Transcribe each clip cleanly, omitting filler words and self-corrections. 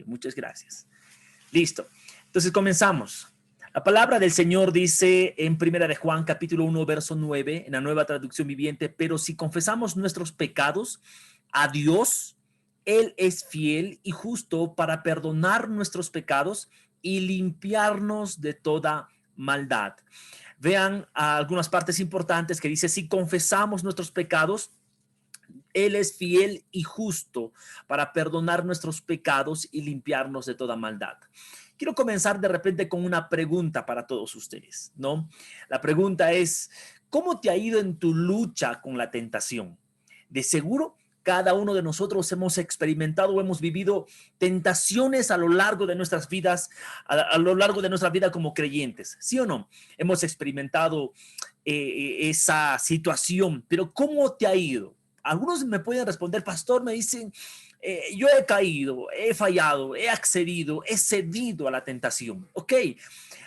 9. Muchas gracias. Listo. Entonces comenzamos. La palabra del Señor dice en 1 de Juan, capítulo 1, verso 9, en la Nueva Traducción Viviente: pero si confesamos nuestros pecados a Dios, Él es fiel y justo para perdonar nuestros pecados y limpiarnos de toda maldad. Vean algunas partes importantes que dice: si confesamos nuestros pecados, Él es fiel y justo para perdonar nuestros pecados y limpiarnos de toda maldad. Quiero comenzar de repente con una pregunta para todos ustedes, ¿no? La pregunta es: ¿cómo te ha ido en tu lucha con la tentación? De seguro, cada uno de nosotros hemos experimentado o hemos vivido tentaciones a lo largo de nuestras vidas, a lo largo de nuestra vida como creyentes, ¿sí o no? Hemos experimentado esa situación, pero ¿cómo te ha ido? Algunos me pueden responder: pastor, me dicen, yo he caído, he fallado, he accedido, he cedido a la tentación. Ok,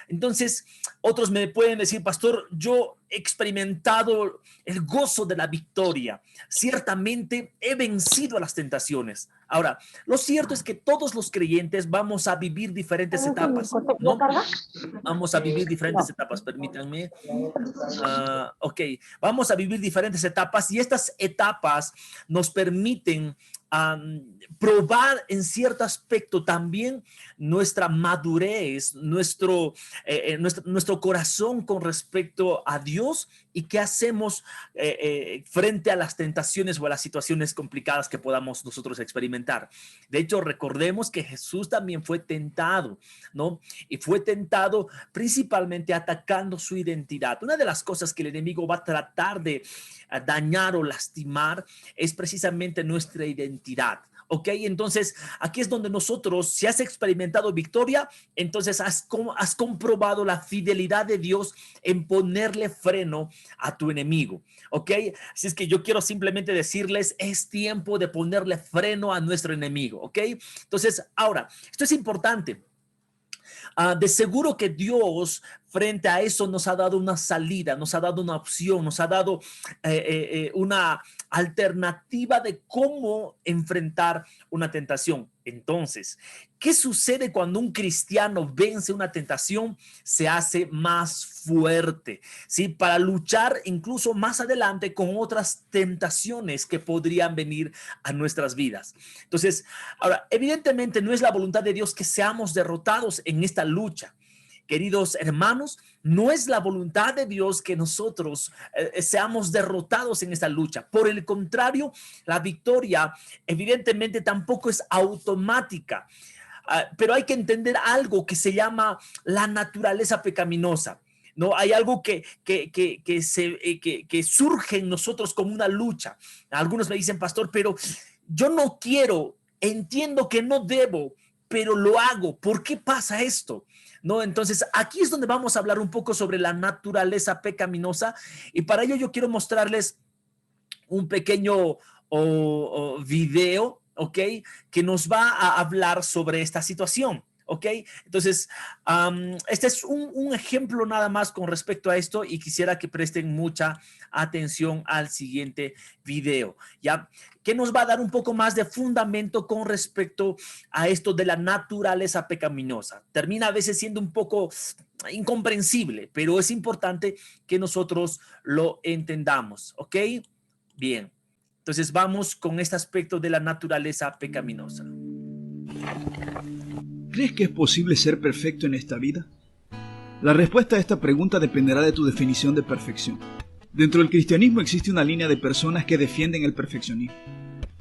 entonces otros me pueden decir: pastor, yo he experimentado el gozo de la victoria. Ciertamente he vencido a las tentaciones. Ahora, lo cierto es que todos los creyentes vamos a vivir diferentes etapas, ¿no? Vamos a vivir diferentes etapas, permítanme. Ok, vamos a vivir diferentes etapas y estas etapas nos permiten probar en cierto aspecto también nuestra madurez, nuestro corazón con respecto a Dios y qué hacemos frente a las tentaciones o a las situaciones complicadas que podamos nosotros experimentar. De hecho, recordemos que Jesús también fue tentado, ¿no? Y fue tentado principalmente atacando su identidad. Una de las cosas que el enemigo va a tratar de dañar o lastimar es precisamente nuestra identidad. Ok, entonces aquí es donde nosotros, si has experimentado victoria, entonces has comprobado la fidelidad de Dios en ponerle freno a tu enemigo. Ok, así es que yo quiero simplemente decirles: es tiempo de ponerle freno a nuestro enemigo. Ok, entonces ahora, esto es importante. De seguro que Dios frente a eso nos ha dado una salida, nos ha dado una opción, nos ha dado una alternativa de cómo enfrentar una tentación. Entonces, ¿qué sucede cuando un cristiano vence una tentación? Se hace más fuerte, ¿sí? Para luchar incluso más adelante con otras tentaciones que podrían venir a nuestras vidas. Entonces, ahora, evidentemente no es la voluntad de Dios que seamos derrotados en esta lucha. Queridos hermanos, no es la voluntad de Dios que nosotros seamos derrotados en esta lucha. Por el contrario, la victoria evidentemente tampoco es automática. Pero hay que entender algo que se llama la naturaleza pecaminosa. No, hay algo que surge en nosotros como una lucha. Algunos me dicen: pastor, pero yo no quiero, entiendo que no debo, pero lo hago. ¿Por qué pasa esto? ¿No? Entonces, aquí es donde vamos a hablar un poco sobre la naturaleza pecaminosa, y para ello yo quiero mostrarles un pequeño video, ¿ok? Que nos va a hablar sobre esta situación. ¿Ok? Entonces, este es un ejemplo nada más con respecto a esto, y quisiera que presten mucha atención al siguiente video, ¿ya? Que nos va a dar un poco más de fundamento con respecto a esto de la naturaleza pecaminosa. Termina a veces siendo un poco incomprensible, pero es importante que nosotros lo entendamos, ¿ok? Bien, entonces vamos con este aspecto de la naturaleza pecaminosa. ¿Crees que es posible ser perfecto en esta vida? La respuesta a esta pregunta dependerá de tu definición de perfección. Dentro del cristianismo existe una línea de personas que defienden el perfeccionismo.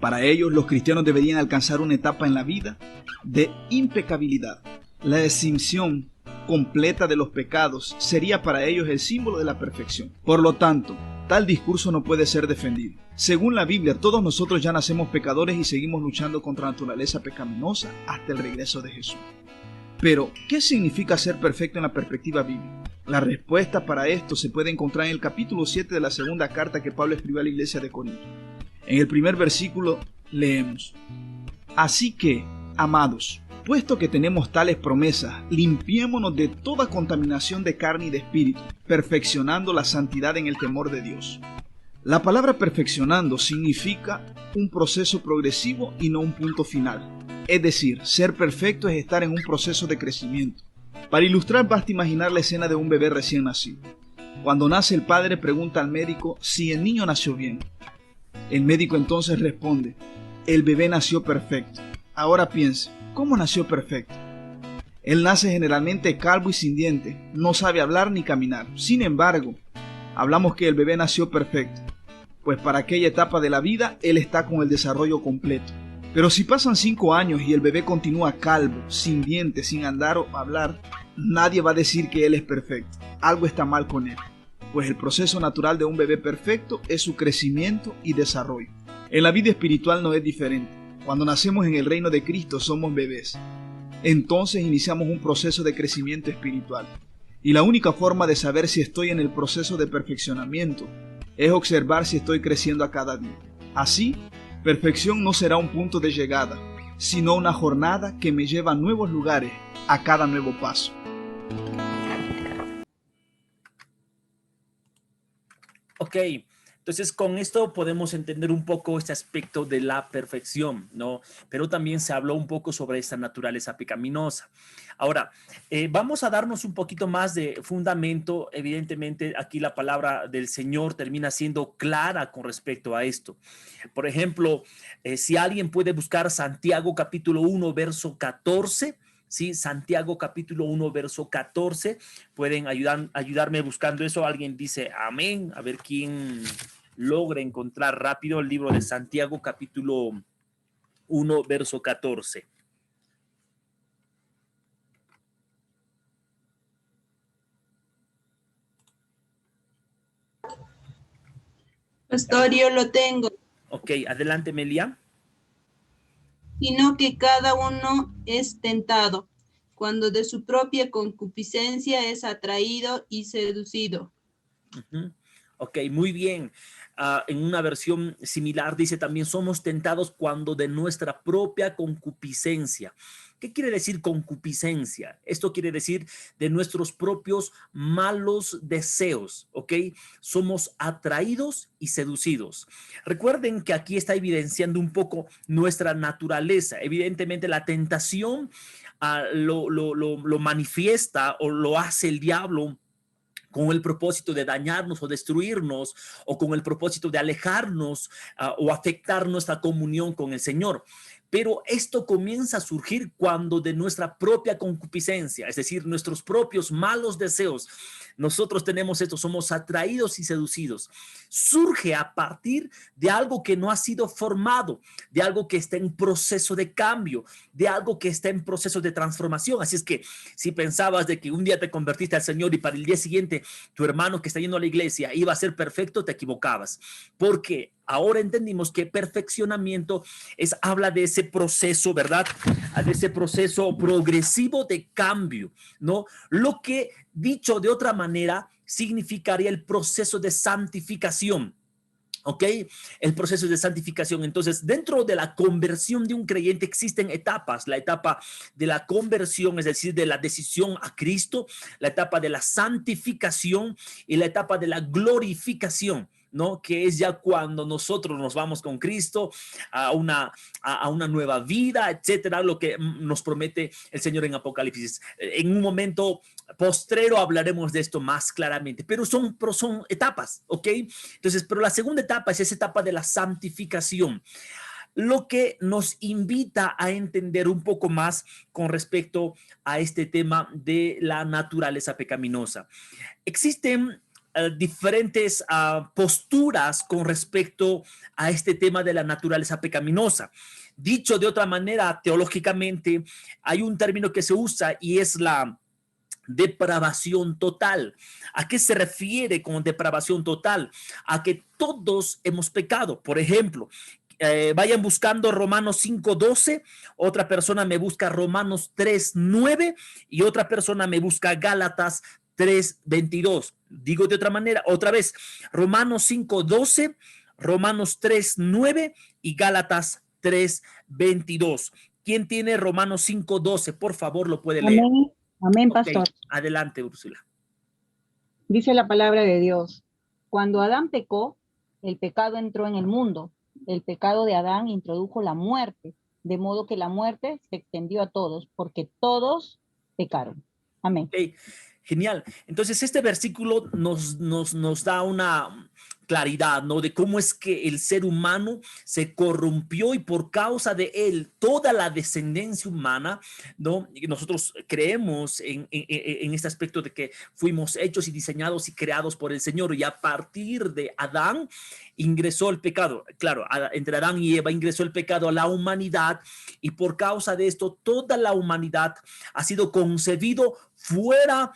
Para ellos, los cristianos deberían alcanzar una etapa en la vida de impecabilidad. La exención completa de los pecados sería para ellos el símbolo de la perfección. Por lo tanto, tal discurso no puede ser defendido. Según la Biblia, todos nosotros ya nacemos pecadores y seguimos luchando contra la naturaleza pecaminosa hasta el regreso de Jesús. Pero, ¿qué significa ser perfecto en la perspectiva bíblica? La respuesta para esto se puede encontrar en el capítulo 7 de la segunda carta que Pablo escribió a la iglesia de Corinto. En el primer versículo leemos: así que, amados, puesto que tenemos tales promesas, limpiémonos de toda contaminación de carne y de espíritu, perfeccionando la santidad en el temor de Dios. La palabra perfeccionando significa un proceso progresivo y no un punto final. Es decir, ser perfecto es estar en un proceso de crecimiento. Para ilustrar, basta imaginar la escena de un bebé recién nacido. Cuando nace, el padre pregunta al médico si el niño nació bien. El médico entonces responde: el bebé nació perfecto. Ahora piense, ¿cómo nació perfecto? Él nace generalmente calvo y sin dientes, no sabe hablar ni caminar. Sin embargo, hablamos que el bebé nació perfecto, pues para aquella etapa de la vida él está con el desarrollo completo. Pero si pasan 5 años y el bebé continúa calvo, sin dientes, sin andar o hablar, nadie va a decir que él es perfecto. Algo está mal con él, pues el proceso natural de un bebé perfecto es su crecimiento y desarrollo. En la vida espiritual no es diferente. Cuando nacemos en el reino de Cristo somos bebés. Entonces iniciamos un proceso de crecimiento espiritual. Y la única forma de saber si estoy en el proceso de perfeccionamiento es observar si estoy creciendo a cada día. Así, perfección no será un punto de llegada, sino una jornada que me lleva a nuevos lugares a cada nuevo paso. Ok, entonces con esto podemos entender un poco este aspecto de la perfección, ¿no? Pero también se habló un poco sobre esta naturaleza pecaminosa. Ahora, vamos a darnos un poquito más de fundamento. Evidentemente, aquí la palabra del Señor termina siendo clara con respecto a esto. Por ejemplo, si alguien puede buscar Santiago capítulo 1, verso 14, ¿sí? Santiago capítulo 1, verso 14. Pueden ayudarme buscando eso. Alguien dice amén. A ver quién logra encontrar rápido el libro de Santiago capítulo 1, verso 14. Pastor, yo lo tengo. Ok, adelante, Melia. Sino que cada uno es tentado cuando de su propia concupiscencia es atraído y seducido. Ok, muy bien. En una versión similar dice también, somos tentados cuando de nuestra propia concupiscencia. ¿Qué quiere decir concupiscencia? Esto quiere decir de nuestros propios malos deseos, ¿ok? Somos atraídos y seducidos. Recuerden que aquí está evidenciando un poco nuestra naturaleza. Evidentemente la tentación lo manifiesta o lo hace el diablo con el propósito de dañarnos o destruirnos, o con el propósito de alejarnos o afectar nuestra comunión con el Señor. Pero esto comienza a surgir cuando de nuestra propia concupiscencia, es decir, nuestros propios malos deseos, nosotros tenemos esto, somos atraídos y seducidos. Surge a partir de algo que no ha sido formado, de algo que está en proceso de cambio, de algo que está en proceso de transformación. Así es que si pensabas de que un día te convertiste al Señor y para el día siguiente tu hermano que está yendo a la iglesia iba a ser perfecto, te equivocabas. Porque ahora entendimos que perfeccionamiento habla de ese proceso, ¿verdad? De ese proceso progresivo de cambio, ¿no? Lo que, dicho de otra manera, significaría el proceso de santificación. ¿Ok? El proceso de santificación. Entonces, dentro de la conversión de un creyente existen etapas. La etapa de la conversión, es decir, de la decisión a Cristo, la etapa de la santificación y la etapa de la glorificación, ¿no? Que es ya cuando nosotros nos vamos con Cristo a una nueva vida, etcétera, lo que nos promete el Señor en Apocalipsis. En un momento postrero hablaremos de esto más claramente, pero son etapas, ¿ok? Entonces, pero la segunda etapa es esa etapa de la santificación, lo que nos invita a entender un poco más con respecto a este tema de la naturaleza pecaminosa. Existen diferentes posturas con respecto a este tema de la naturaleza pecaminosa. Dicho de otra manera, teológicamente, hay un término que se usa y es la depravación total. ¿A qué se refiere con depravación total? A que todos hemos pecado. Por ejemplo, vayan buscando Romanos 5:12, otra persona me busca Romanos 3:9 y otra persona me busca Gálatas 3:22. Digo de otra manera, otra vez, Romanos 5:12, Romanos 3:9 y Gálatas 3:22. ¿Quién tiene Romanos 5:12? Por favor, lo puede leer. Amén, amén, Ok, pastor. adelante, Úrsula. Dice la palabra de Dios: cuando Adán pecó, el pecado entró en el mundo. El pecado de Adán introdujo la muerte, de modo que la muerte se extendió a todos, porque todos pecaron. Amén. Ok, genial. Entonces, este versículo nos da una claridad, ¿no? De cómo es que el ser humano se corrompió y por causa de él, toda la descendencia humana, ¿no? Y nosotros creemos en este aspecto de que fuimos hechos y diseñados y creados por el Señor, y a partir de Adán ingresó el pecado. Claro, entre Adán y Eva ingresó el pecado a la humanidad, y por causa de esto, toda la humanidad ha sido concebido fuera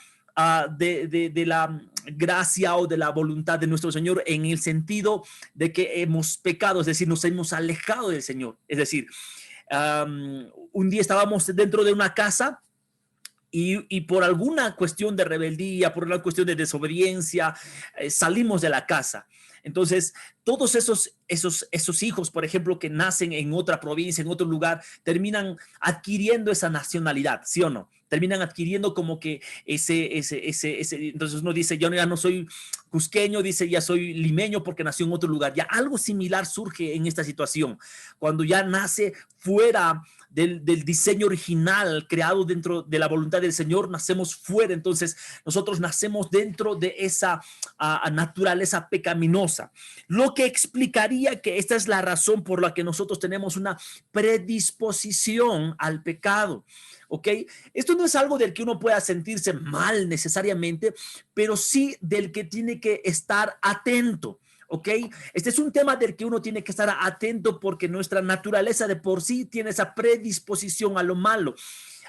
de la gracia o de la voluntad de nuestro Señor, en el sentido de que hemos pecado, es decir, nos hemos alejado del Señor. Es decir, un día estábamos dentro de una casa y por alguna cuestión de rebeldía, por una cuestión de desobediencia, salimos de la casa. Entonces, todos esos hijos, por ejemplo, que nacen en otra provincia, en otro lugar, terminan adquiriendo esa nacionalidad, ¿sí o no? Terminan adquiriendo como que entonces uno dice, yo ya no soy cusqueño, dice, ya soy limeño porque nació en otro lugar. Ya algo similar surge en esta situación, cuando ya nace fuera del diseño original creado dentro de la voluntad del Señor, nacemos fuera. Entonces nosotros nacemos dentro de esa naturaleza pecaminosa, lo que explicaría que esta es la razón por la que nosotros tenemos una predisposición al pecado. ¿Ok? Esto no es algo del que uno pueda sentirse mal necesariamente, pero sí del que tiene que estar atento. ¿Ok? Este es un tema del que uno tiene que estar atento, porque nuestra naturaleza de por sí tiene esa predisposición a lo malo,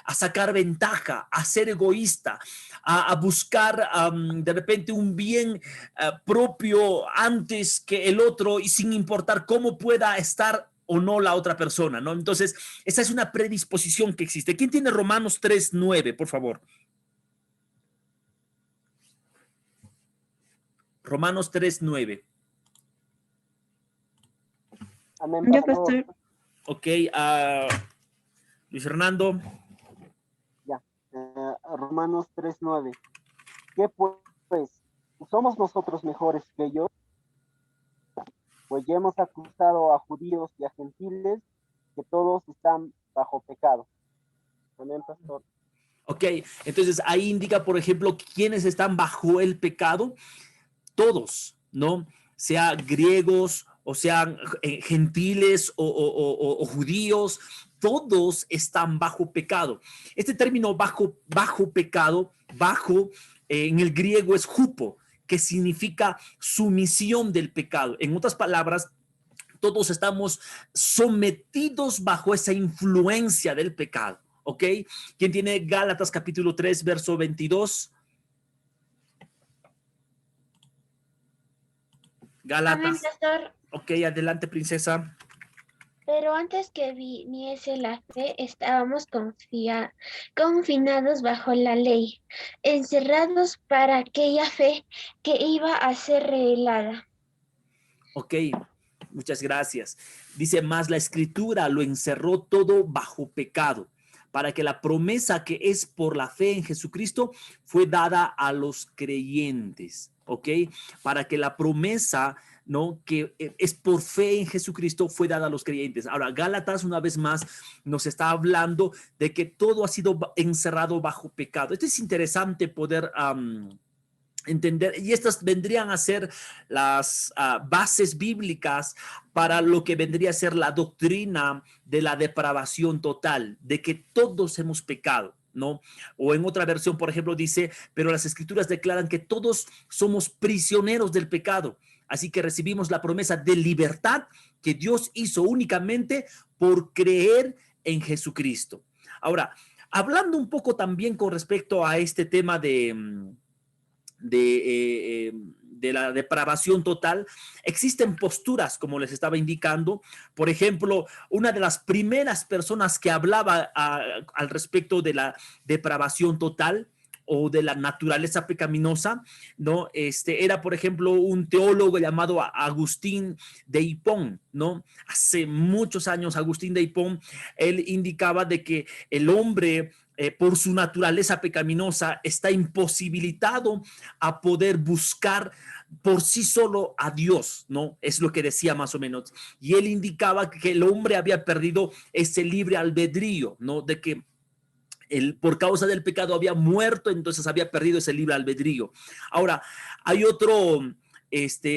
a sacar ventaja, a ser egoísta, a buscar de repente un bien propio antes que el otro, y sin importar cómo pueda estar o no la otra persona, ¿no? Entonces, esa es una predisposición que existe. ¿Quién tiene Romanos 3:9, por favor? Romanos 3:9. Amén, Yo, pastor. pastor. Ok, Luis Fernando. Ya. Romanos 3:9. ¿Qué pues? ¿Somos nosotros mejores que ellos? Pues ya hemos acusado a judíos y a gentiles, que todos están bajo pecado. Amén, pastor. Ok, entonces ahí indica, por ejemplo, quiénes están bajo el pecado. Todos, ¿no? Sea griegos o sean gentiles o judíos, todos están bajo pecado. Este término bajo pecado, en el griego es hupo, que significa sumisión del pecado. En otras palabras, todos estamos sometidos bajo esa influencia del pecado. ¿Ok? ¿Quién tiene Gálatas capítulo 3, verso 22? Gálatas. Amén, pastor. Ok, adelante, princesa. Pero antes que viniese la fe, estábamos confinados bajo la ley, encerrados para aquella fe que iba a ser revelada. Ok, muchas gracias. Dice, más la escritura lo encerró todo bajo pecado, para que la promesa que es por la fe en Jesucristo fue dada a los creyentes. Ok, para que la promesa, ¿no?, que es por fe en Jesucristo fue dada a los creyentes. Ahora, Gálatas una vez más nos está hablando de que todo ha sido encerrado bajo pecado. Esto es interesante poder entender, y estas vendrían a ser las bases bíblicas para lo que vendría a ser la doctrina de la depravación total, de que todos hemos pecado, ¿no? O en otra versión, por ejemplo, dice, pero las escrituras declaran que todos somos prisioneros del pecado, así que recibimos la promesa de libertad que Dios hizo únicamente por creer en Jesucristo. Ahora, hablando un poco también con respecto a este tema de la depravación total, existen posturas, como les estaba indicando. Por ejemplo, una de las primeras personas que hablaba al respecto de la depravación total o de la naturaleza pecaminosa, ¿no? Era, por ejemplo, un teólogo llamado Agustín de Hipón, ¿no? Hace muchos años, Agustín de Hipón, él indicaba de que el hombre, por su naturaleza pecaminosa, está imposibilitado a poder buscar por sí solo a Dios, ¿no? Es lo que decía más o menos. Y él indicaba que el hombre había perdido ese libre albedrío, ¿no? De que él, por causa del pecado, había muerto, entonces había perdido ese libre albedrío. Ahora, hay otro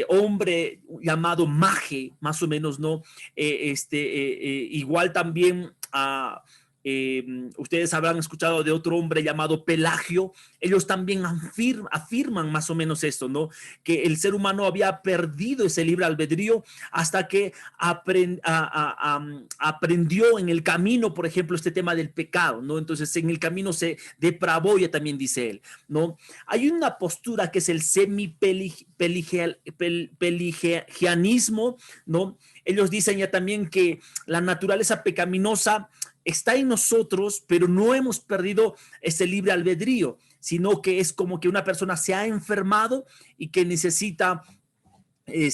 hombre llamado Mage, más o menos, ¿no? Igual también ustedes habrán escuchado de otro hombre llamado Pelagio. Ellos también afirman más o menos esto, ¿no? Que el ser humano había perdido ese libre albedrío hasta que aprendió en el camino, por ejemplo, este tema del pecado, ¿no? Entonces en el camino se depravó, ya también dice él, ¿no? Hay una postura que es el semipelagianismo, ¿no? Ellos dicen ya también que la naturaleza pecaminosa está en nosotros, pero no hemos perdido ese libre albedrío, sino que es como que una persona se ha enfermado y que necesita hay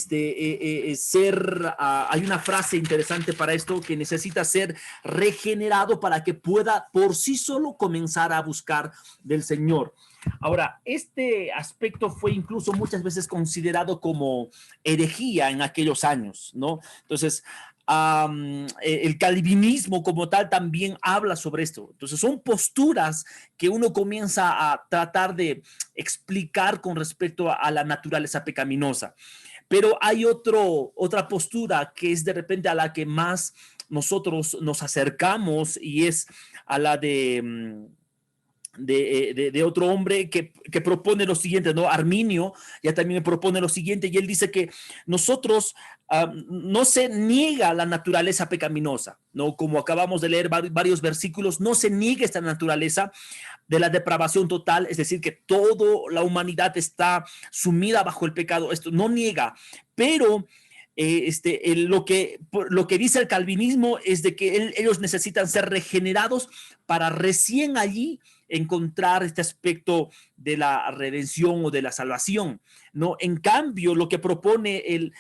una frase interesante para esto, que necesita ser regenerado para que pueda por sí solo comenzar a buscar del Señor. Ahora, este aspecto fue incluso muchas veces considerado como herejía en aquellos años, ¿no? Entonces, el calvinismo como tal también habla sobre esto. Entonces, son posturas que uno comienza a tratar de explicar con respecto a la naturaleza pecaminosa. Pero hay otra postura que es de repente a la que más nosotros nos acercamos, y es a la de otro hombre que propone lo siguiente, ¿no? Arminio ya también propone lo siguiente, y él dice que nosotros no se niega la naturaleza pecaminosa, ¿no? Como acabamos de leer varios versículos, no se niega esta naturaleza de la depravación total, es decir, que toda la humanidad está sumida bajo el pecado, esto no niega, pero lo que dice el calvinismo es de que ellos necesitan ser regenerados para recién allí encontrar este aspecto de la redención o de la salvación, ¿no? En cambio, lo que propone el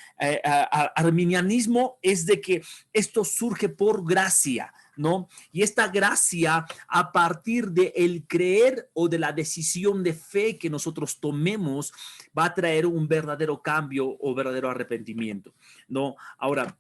arminianismo es de que esto surge por gracia, ¿no? Y esta gracia, a partir de el creer o de la decisión de fe que nosotros tomemos, va a traer un verdadero cambio o verdadero arrepentimiento, ¿no? Ahora,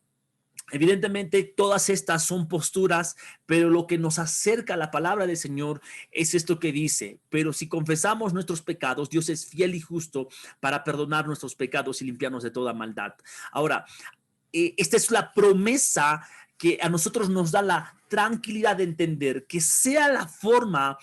evidentemente, todas estas son posturas, pero lo que nos acerca a la palabra del Señor es esto que dice: pero si confesamos nuestros pecados, Dios es fiel y justo para perdonar nuestros pecados y limpiarnos de toda maldad. Ahora, esta es la promesa que a nosotros nos da la tranquilidad de entender que sea la forma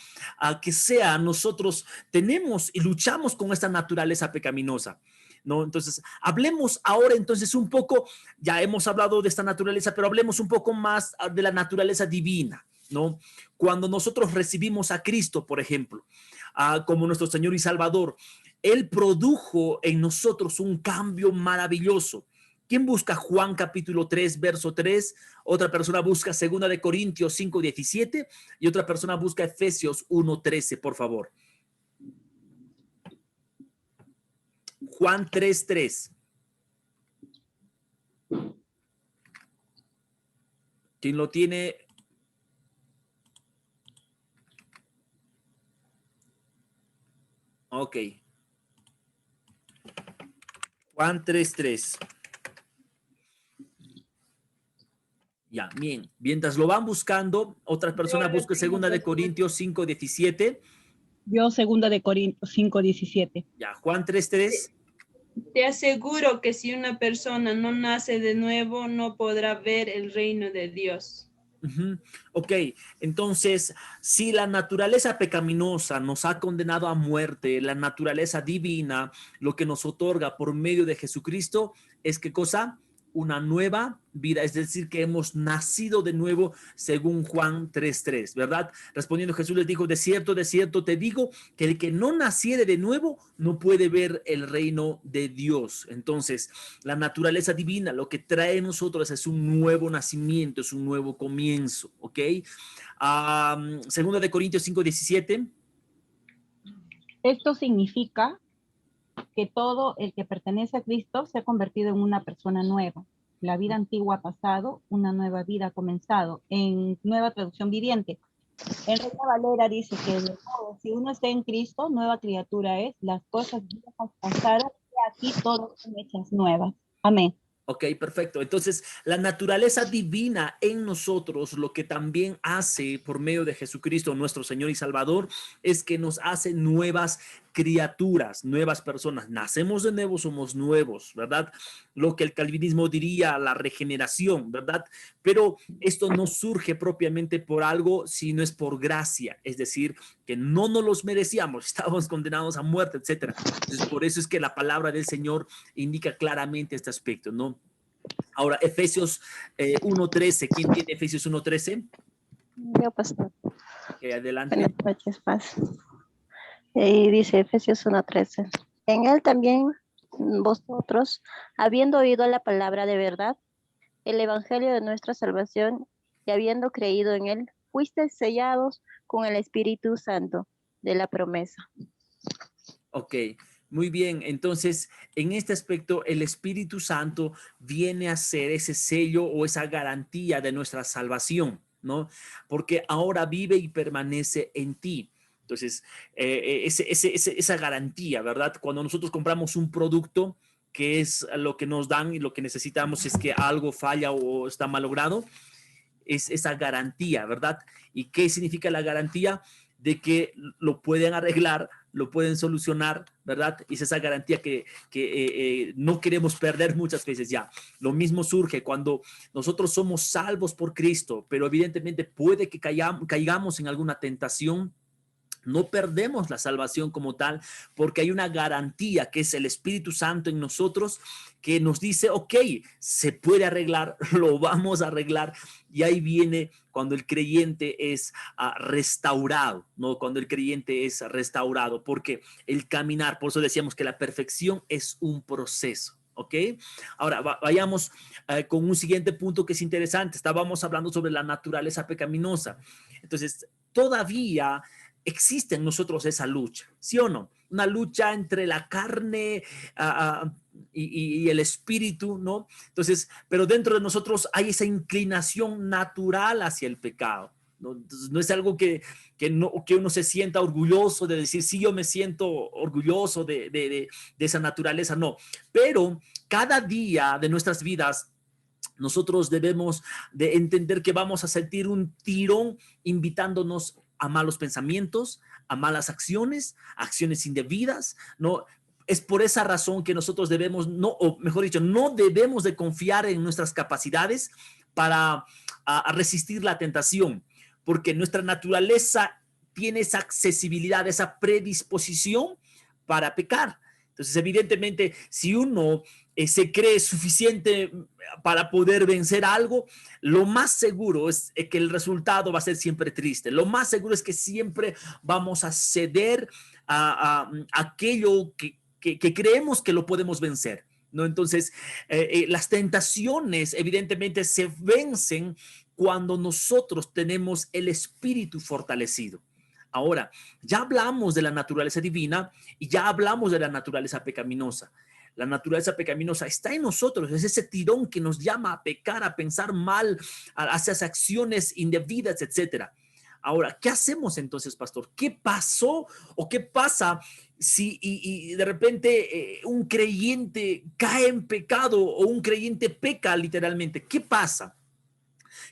que sea, nosotros tenemos y luchamos con esta naturaleza pecaminosa, ¿no? Entonces, hablemos ahora entonces un poco, ya hemos hablado de esta naturaleza, pero hablemos un poco más de la naturaleza divina, ¿no? Cuando nosotros recibimos a Cristo, por ejemplo, como nuestro Señor y Salvador, Él produjo en nosotros un cambio maravilloso. ¿Quién busca Juan capítulo 3, verso 3? Otra persona busca 2 de Corintios 5, 17 y otra persona busca Efesios 1, 13, por favor. Juan 3, 3. ¿Quién lo tiene? Ok. Juan 3, 3. Ya, bien. Mientras lo van buscando, otras personas buscan 2 de Corintios 5, 17. Yo 2 de Corintios 5, 17. Ya, Juan 3, 3. Te aseguro que si una persona no nace de nuevo, no podrá ver el reino de Dios. Ok, entonces, si la naturaleza pecaminosa nos ha condenado a muerte, la naturaleza divina, lo que nos otorga por medio de Jesucristo es ¿qué cosa? Una nueva vida, es decir, que hemos nacido de nuevo según Juan 3:3, ¿verdad? Respondiendo Jesús les dijo: de cierto te digo que el que no naciere de nuevo no puede ver el reino de Dios. Entonces, la naturaleza divina lo que trae a nosotros es un nuevo nacimiento, es un nuevo comienzo, ¿ok? 2 de Corintios 5:17. Esto significa que todo el que pertenece a Cristo se ha convertido en una persona nueva. La vida antigua ha pasado, una nueva vida ha comenzado. En Nueva Traducción Viviente, en Reina Valera dice que si uno está en Cristo, nueva criatura es, las cosas viejas pasaron y aquí todas son hechas nuevas. Amén. Ok, perfecto. Entonces, la naturaleza divina en nosotros, lo que también hace por medio de Jesucristo, nuestro Señor y Salvador, es que nos hace nuevas criaturas, nuevas personas. Nacemos de nuevo, somos nuevos, ¿verdad? Lo que el calvinismo diría la regeneración, ¿verdad? Pero esto no surge propiamente por algo, sino es por gracia. Es decir, que no nos los merecíamos, estábamos condenados a muerte, etcétera. Entonces, por eso es que la palabra del Señor indica claramente este aspecto, ¿no? Ahora, Efesios 1:13. ¿Quién tiene Efesios 1:13? Yo, pastor. Adelante. Buenas noches, paz. Y dice Efesios 1:13. En él también vosotros, habiendo oído la palabra de verdad, el evangelio de nuestra salvación, y habiendo creído en él, fuisteis sellados con el Espíritu Santo de la promesa. Ok, muy bien. Entonces, en este aspecto, el Espíritu Santo viene a ser ese sello o esa garantía de nuestra salvación, ¿no? Porque ahora vive y permanece en ti. Entonces, esa garantía, ¿verdad? Cuando nosotros compramos un producto, que es lo que nos dan y lo que necesitamos es que algo falla o está malogrado, es esa garantía, ¿verdad? ¿Y qué significa la garantía? De que lo pueden arreglar, lo pueden solucionar, ¿verdad? Y es esa garantía que no queremos perder muchas veces ya. Lo mismo surge cuando nosotros somos salvos por Cristo, pero evidentemente puede que caigamos en alguna tentación. No perdemos la salvación como tal porque hay una garantía que es el Espíritu Santo en nosotros que nos dice, ok, se puede arreglar, lo vamos a arreglar. Y ahí viene cuando el creyente es restaurado, ¿no? Cuando el creyente es restaurado, porque el caminar, por eso decíamos que la perfección es un proceso. ¿Ok? Ahora vayamos con un siguiente punto que es interesante. Estábamos hablando sobre la naturaleza pecaminosa. Entonces, todavía existe en nosotros esa lucha, ¿sí o no? Una lucha entre la carne y el espíritu, ¿no? Entonces, pero dentro de nosotros hay esa inclinación natural hacia el pecado, ¿no? Entonces, no es algo que uno se sienta orgulloso de decir, sí, yo me siento orgulloso de esa naturaleza, no. Pero cada día de nuestras vidas, nosotros debemos de entender que vamos a sentir un tirón invitándonos a malos pensamientos, a malas acciones, acciones indebidas, ¿no? Es por esa razón que nosotros debemos, no, o mejor dicho, no debemos de confiar en nuestras capacidades para resistir la tentación, porque nuestra naturaleza tiene esa accesibilidad, esa predisposición para pecar. Entonces, evidentemente, si uno se cree suficiente para poder vencer algo, lo más seguro es que el resultado va a ser siempre triste. Lo más seguro es que siempre vamos a ceder a aquello que creemos que lo podemos vencer, ¿no? Entonces, las tentaciones evidentemente se vencen cuando nosotros tenemos el espíritu fortalecido. Ahora, ya hablamos de la naturaleza divina y ya hablamos de la naturaleza pecaminosa. La naturaleza pecaminosa está en nosotros, es ese tirón que nos llama a pecar, a pensar mal, a hacer acciones indebidas, etcétera. Ahora, ¿qué hacemos entonces, pastor? ¿Qué pasó o qué pasa si y de repente un creyente cae en pecado o un creyente peca literalmente? ¿Qué pasa?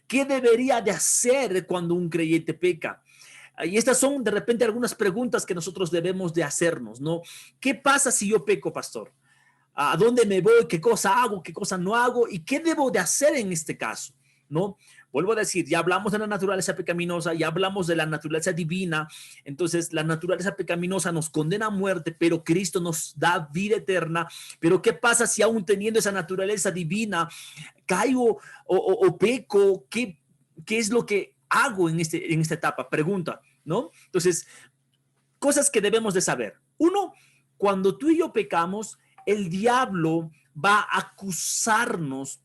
¿Qué debería de hacer cuando un creyente peca? Y estas son de repente algunas preguntas que nosotros debemos de hacernos, ¿no? ¿Qué pasa si yo peco, pastor? ¿A dónde me voy? ¿Qué cosa hago? ¿Qué cosa no hago? ¿Y qué debo de hacer en este caso? ¿No? Vuelvo a decir, ya hablamos de la naturaleza pecaminosa, ya hablamos de la naturaleza divina. Entonces, la naturaleza pecaminosa nos condena a muerte, pero Cristo nos da vida eterna. Pero ¿qué pasa si aún teniendo esa naturaleza divina caigo o peco? ¿Qué es lo que hago en esta etapa? Pregunta, ¿no? Entonces, cosas que debemos de saber. Uno, cuando tú y yo pecamos, el diablo va a acusarnos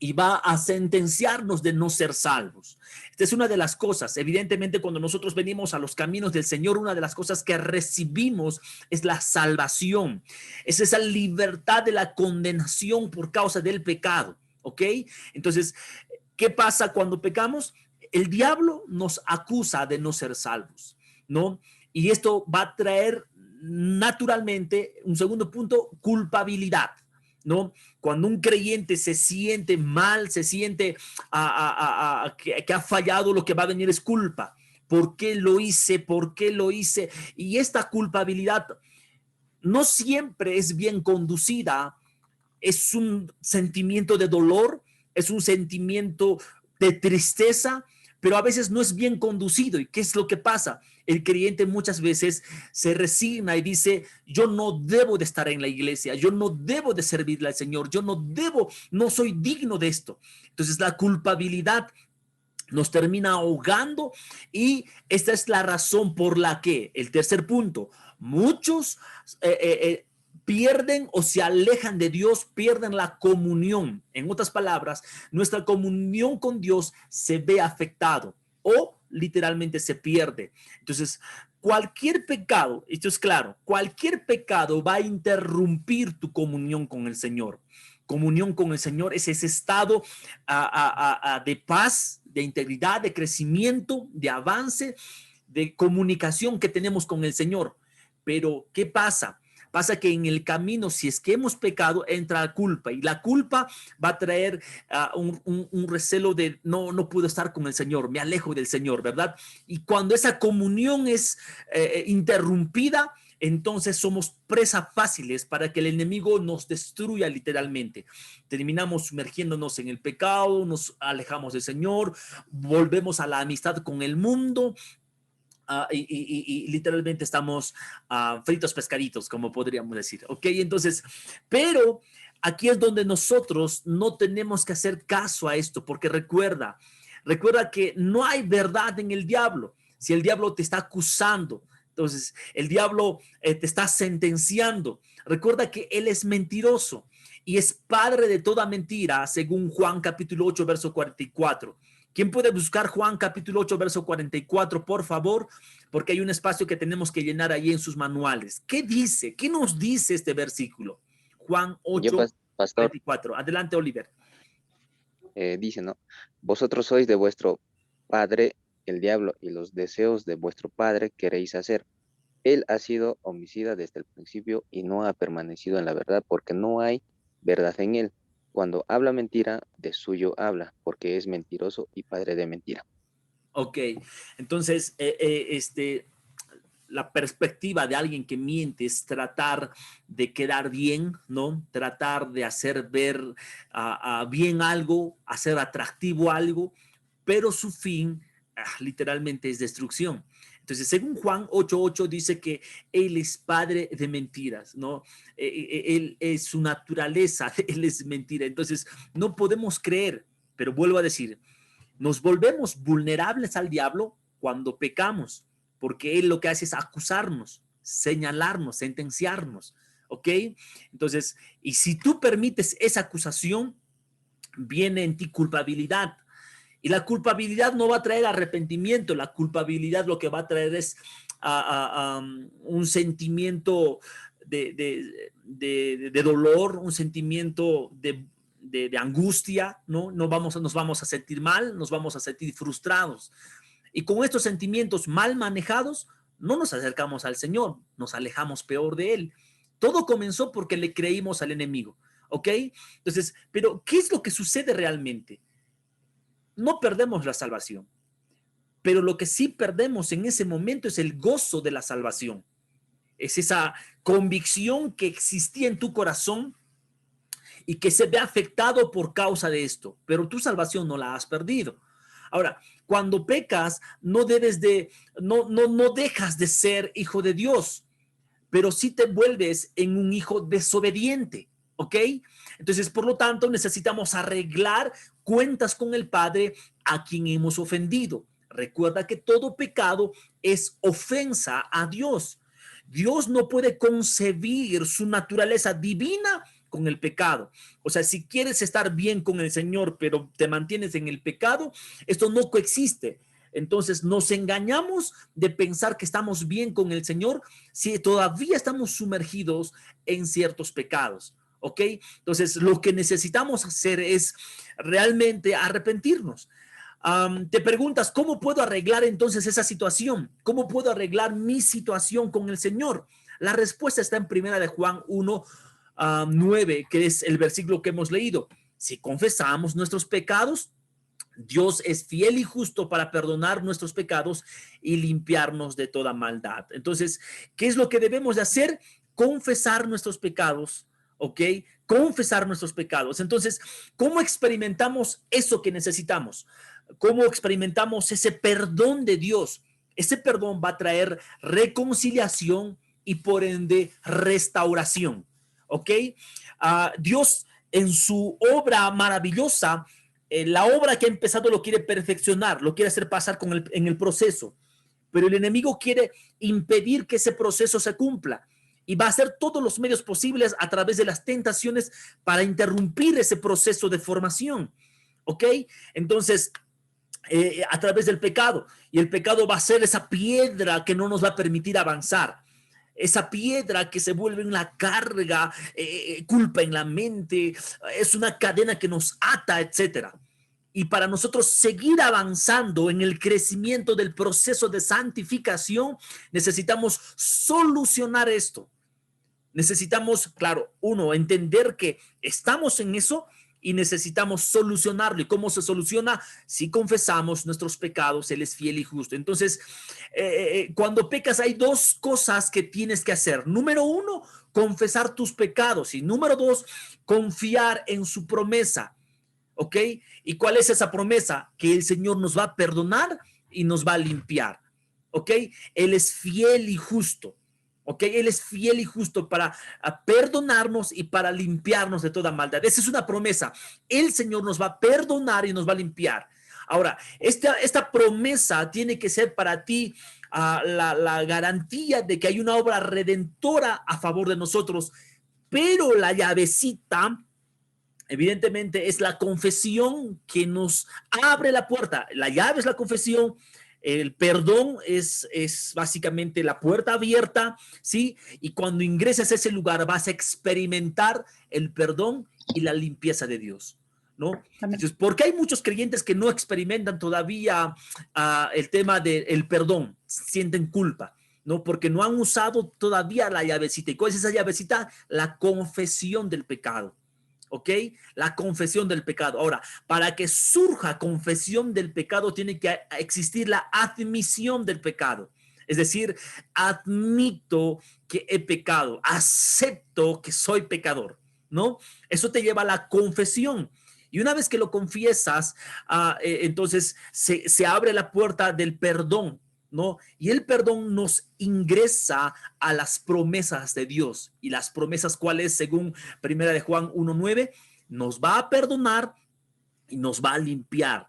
y va a sentenciarnos de no ser salvos. Esta es una de las cosas. Evidentemente, cuando nosotros venimos a los caminos del Señor, una de las cosas que recibimos es la salvación. Es esa libertad de la condenación por causa del pecado, ¿ok? Entonces, ¿qué pasa cuando pecamos? El diablo nos acusa de no ser salvos, ¿no? Y esto va a traer naturalmente, un segundo punto, culpabilidad, ¿no? Cuando un creyente se siente mal, se siente que ha fallado, lo que va a venir es culpa. ¿Por qué lo hice? ¿Por qué lo hice? Y esta culpabilidad no siempre es bien conducida. Es un sentimiento de dolor, es un sentimiento de tristeza, pero a veces no es bien conducido. ¿Y qué es lo que pasa? El creyente muchas veces se resigna y dice, yo no debo de estar en la iglesia, yo no debo de servirle al Señor, yo no soy digno de esto. Entonces la culpabilidad nos termina ahogando, y esta es la razón por la que, el tercer punto, muchos pierden o se alejan de Dios, pierden la comunión. En otras palabras, nuestra comunión con Dios se ve afectado o literalmente se pierde. Entonces, cualquier pecado, esto es claro, cualquier pecado va a interrumpir tu comunión con el Señor. Comunión con el Señor es ese estado de paz, de integridad, de crecimiento, de avance, de comunicación que tenemos con el Señor. Pero, ¿qué pasa? Pasa que en el camino, si es que hemos pecado, entra la culpa, y la culpa va a traer un recelo de no puedo estar con el Señor, me alejo del Señor, ¿verdad? Y cuando esa comunión es interrumpida, entonces somos presas fáciles para que el enemigo nos destruya literalmente. Terminamos sumergiéndonos en el pecado, nos alejamos del Señor, volvemos a la amistad con el mundo. Y literalmente estamos fritos pescaditos, como podríamos decir, ¿ok? Entonces, pero aquí es donde nosotros no tenemos que hacer caso a esto, porque recuerda que no hay verdad en el diablo. Si el diablo te está acusando, entonces el diablo te está sentenciando, recuerda que él es mentiroso y es padre de toda mentira, según Juan capítulo 8, verso 44. ¿Quién puede buscar Juan capítulo 8, verso 44, por favor? Porque hay un espacio que tenemos que llenar ahí en sus manuales. ¿Qué dice? ¿Qué nos dice este versículo? Juan 8, pastor, 44. Adelante, Oliver. dice, ¿no? Vosotros sois de vuestro padre el diablo, y los deseos de vuestro padre queréis hacer. Él ha sido homicida desde el principio y no ha permanecido en la verdad, porque no hay verdad en él. Cuando habla mentira, de suyo habla, porque es mentiroso y padre de mentira. Ok, entonces la perspectiva de alguien que miente es tratar de quedar bien, ¿no? Tratar de hacer ver bien algo, hacer atractivo algo, pero su fin literalmente es destrucción. Entonces, según Juan 8:8 dice que él es padre de mentiras, ¿no? Él es su naturaleza, él es mentira. Entonces, no podemos creer, pero vuelvo a decir, nos volvemos vulnerables al diablo cuando pecamos, porque él lo que hace es acusarnos, señalarnos, sentenciarnos, ¿ok? Entonces, y si tú permites esa acusación, viene en ti culpabilidad. Y la culpabilidad no va a traer arrepentimiento, la culpabilidad lo que va a traer es un sentimiento de dolor, un sentimiento de angustia, ¿no? Nos vamos a sentir mal, nos vamos a sentir frustrados. Y con estos sentimientos mal manejados, no nos acercamos al Señor, nos alejamos peor de Él. Todo comenzó porque le creímos al enemigo, ¿ok? Entonces, pero ¿qué es lo que sucede realmente? No perdemos la salvación, pero lo que sí perdemos en ese momento es el gozo de la salvación. Es esa convicción que existía en tu corazón y que se ve afectado por causa de esto, pero tu salvación no la has perdido. Ahora, cuando pecas, no dejas de ser hijo de Dios, pero sí te vuelves en un hijo desobediente, ¿ok? Entonces, por lo tanto, necesitamos arreglar cuentas con el Padre a quien hemos ofendido. Recuerda que todo pecado es ofensa a Dios. Dios no puede concebir su naturaleza divina con el pecado. O sea, si quieres estar bien con el Señor, pero te mantienes en el pecado, esto no coexiste. Entonces nos engañamos de pensar que estamos bien con el Señor si todavía estamos sumergidos en ciertos pecados. ¿Ok? Entonces, lo que necesitamos hacer es realmente arrepentirnos. Te preguntas, ¿cómo puedo arreglar entonces esa situación? ¿Cómo puedo arreglar mi situación con el Señor? La respuesta está en primera de Juan 1, 9, que es el versículo que hemos leído. Si confesamos nuestros pecados, Dios es fiel y justo para perdonar nuestros pecados y limpiarnos de toda maldad. Entonces, ¿qué es lo que debemos de hacer? Confesar nuestros pecados, ¿ok? Confesar nuestros pecados. Entonces, ¿cómo experimentamos eso que necesitamos? ¿Cómo experimentamos ese perdón de Dios? Ese perdón va a traer reconciliación y por ende restauración, ¿ok? Dios en su obra maravillosa, la obra que ha empezado lo quiere perfeccionar, lo quiere hacer pasar en el proceso, pero el enemigo quiere impedir que ese proceso se cumpla y va a hacer todos los medios posibles a través de las tentaciones para interrumpir ese proceso de formación, ¿ok? Entonces, a través del pecado, y el pecado va a ser esa piedra que no nos va a permitir avanzar. Esa piedra que se vuelve una carga, culpa en la mente, es una cadena que nos ata, etcétera. Y para nosotros seguir avanzando en el crecimiento del proceso de santificación, necesitamos solucionar esto. Necesitamos, claro, uno, entender que estamos en eso y necesitamos solucionarlo. ¿Y cómo se soluciona? Si confesamos nuestros pecados, Él es fiel y justo. Entonces, cuando pecas hay dos cosas que tienes que hacer. Número uno, confesar tus pecados. Y número dos, confiar en su promesa. ¿Ok? ¿Y cuál es esa promesa? Que el Señor nos va a perdonar y nos va a limpiar. ¿Ok? Él es fiel y justo. ¿Ok? Él es fiel y justo para perdonarnos y para limpiarnos de toda maldad. Esa es una promesa. El Señor nos va a perdonar y nos va a limpiar. Ahora, esta promesa tiene que ser para ti la garantía de que hay una obra redentora a favor de nosotros, pero la llavecita, evidentemente, es la confesión que nos abre la puerta. La llave es la confesión. El perdón es básicamente la puerta abierta, ¿sí? Y cuando ingresas a ese lugar vas a experimentar el perdón y la limpieza de Dios, ¿no? Entonces, ¿por qué hay muchos creyentes que no experimentan todavía el tema del perdón? Sienten culpa, ¿no? Porque no han usado todavía la llavecita. ¿Y cuál es esa llavecita? La confesión del pecado. ¿Ok? La confesión del pecado. Ahora, para que surja confesión del pecado, tiene que existir la admisión del pecado. Es decir, admito que he pecado, acepto que soy pecador, ¿no? Eso te lleva a la confesión. Y una vez que lo confiesas, entonces se abre la puerta del perdón, ¿no? Y el perdón nos ingresa a las promesas de Dios. Y las promesas, ¿cuáles? Según primera de Juan 1:9, nos va a perdonar y nos va a limpiar.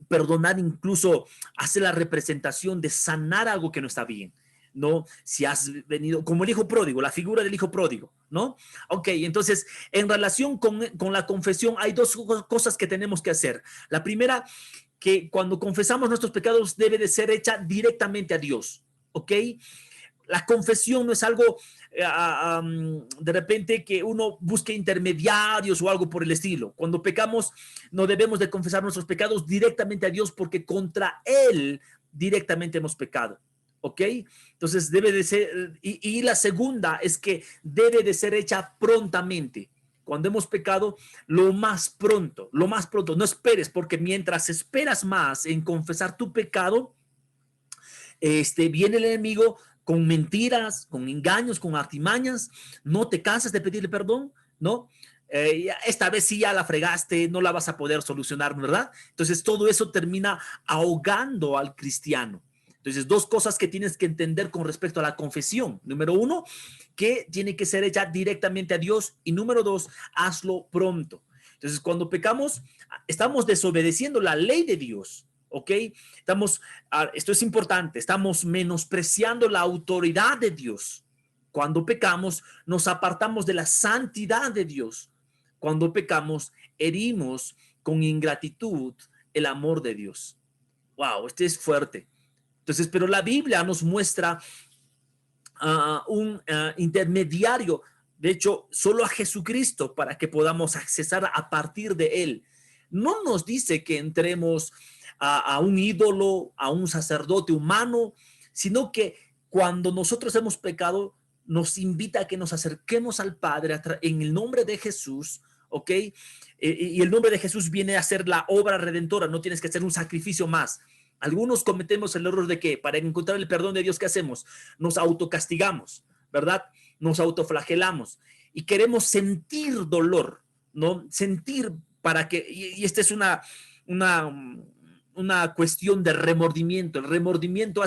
Perdonar incluso hace la representación de sanar algo que no está bien, ¿no? Si has venido, como el hijo pródigo, la figura del hijo pródigo, ¿no? Ok, entonces, en relación con la confesión, hay dos cosas que tenemos que hacer. La primera, que cuando confesamos nuestros pecados debe de ser hecha directamente a Dios, ¿ok? La confesión no es algo de repente que uno busque intermediarios o algo por el estilo. Cuando pecamos no debemos de confesar nuestros pecados directamente a Dios porque contra Él directamente hemos pecado, ¿ok? Entonces debe de ser, y la segunda es que debe de ser hecha prontamente. Cuando hemos pecado, lo más pronto, no esperes, porque mientras esperas más en confesar tu pecado, viene el enemigo con mentiras, con engaños, con artimañas. No te cansas de pedirle perdón, ¿no? Esta vez sí ya la fregaste, no la vas a poder solucionar, ¿verdad? Entonces todo eso termina ahogando al cristiano. Entonces, dos cosas que tienes que entender con respecto a la confesión. Número uno, que tiene que ser hecha directamente a Dios. Y número dos, hazlo pronto. Entonces, cuando pecamos, estamos desobedeciendo la ley de Dios, ¿ok? Esto es importante, estamos menospreciando la autoridad de Dios. Cuando pecamos, nos apartamos de la santidad de Dios. Cuando pecamos, herimos con ingratitud el amor de Dios. Wow, este es fuerte. Entonces, pero la Biblia nos muestra un intermediario, de hecho, solo a Jesucristo para que podamos accesar a partir de Él. No nos dice que entremos a un ídolo, a un sacerdote humano, sino que cuando nosotros hemos pecado, nos invita a que nos acerquemos al Padre en el nombre de Jesús, ¿ok? Y el nombre de Jesús viene a ser la obra redentora, no tienes que hacer un sacrificio más. Algunos cometemos el error de que para encontrar el perdón de Dios, ¿qué hacemos? Nos autocastigamos, ¿verdad? Nos autoflagelamos y queremos sentir dolor, ¿no? Sentir para que, y esta es una cuestión de remordimiento. El remordimiento